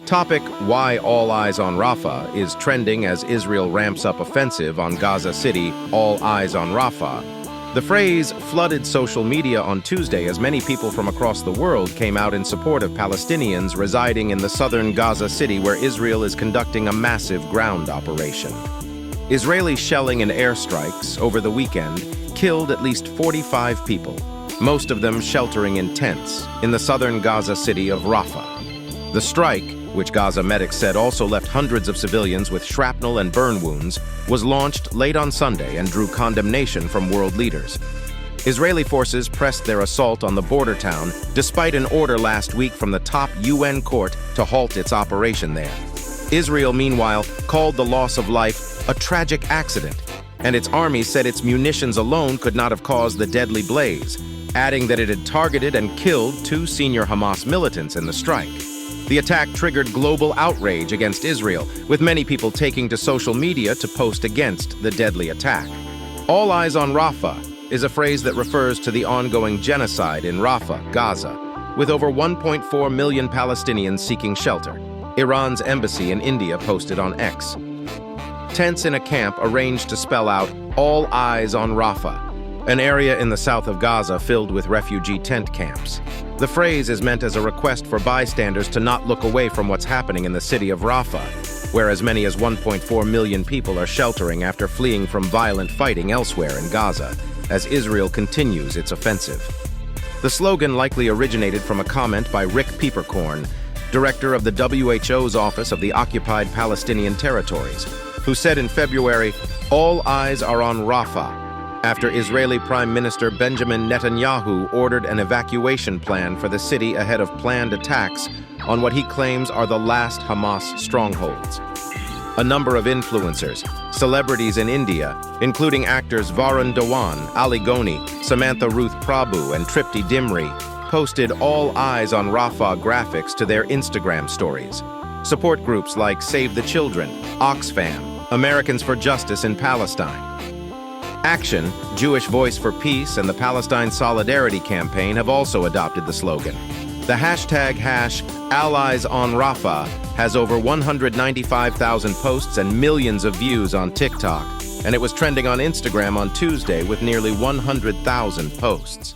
Topic: Why all eyes on Rafah is trending as Israel ramps up offensive on Gaza City. All eyes on Rafah. The phrase flooded social media on Tuesday as many people from across the world came out in support of Palestinians residing in the southern Gaza City, where Israel is conducting a massive ground operation. Israeli shelling and airstrikes over the weekend killed at least 45 people, most of them sheltering in tents in the southern Gaza city of Rafah. The strike, which Gaza medics said also left hundreds of civilians with shrapnel and burn wounds, was launched late on Sunday and drew condemnation from world leaders. Israeli forces pressed their assault on the border town despite an order last week from the top UN court to halt its operation there. Israel, meanwhile, called the loss of life a tragic accident, and its army said its munitions alone could not have caused the deadly blaze, adding that it had targeted and killed 2 senior Hamas militants in the strike. The attack triggered global outrage against Israel, with many people taking to social media to post against the deadly attack. All eyes on Rafah is a phrase that refers to the ongoing genocide in Rafah, Gaza, with over 1.4 million Palestinians seeking shelter. Iran's embassy in India posted on X. Tents in a camp arranged to spell out "All eyes on Rafah," an area in the south of Gaza filled with refugee tent camps. The phrase is meant as a request for bystanders to not look away from what's happening in the city of Rafah, where as many as 1.4 million people are sheltering after fleeing from violent fighting elsewhere in Gaza, as Israel continues its offensive. The slogan likely originated from a comment by Rick Peeperkorn, director of the WHO's Office of the Occupied Palestinian Territories, who said in February, "All eyes are on Rafah," after Israeli Prime Minister Benjamin Netanyahu ordered an evacuation plan for the city ahead of planned attacks on what he claims are the last Hamas strongholds. A number of influencers, celebrities in India, including actors Varun Dhawan, Ali Goni, Samantha Ruth Prabhu, and Tripti Dimri, posted "All eyes on Rafah" graphics to their Instagram stories. Support groups like Save the Children, Oxfam, Americans for Justice in Palestine, Action, Jewish Voice for Peace, and the Palestine Solidarity Campaign have also adopted the slogan. The hashtag #AlliesOnRafah has over 195,000 posts and millions of views on TikTok, and it was trending on Instagram on Tuesday with nearly 100,000 posts.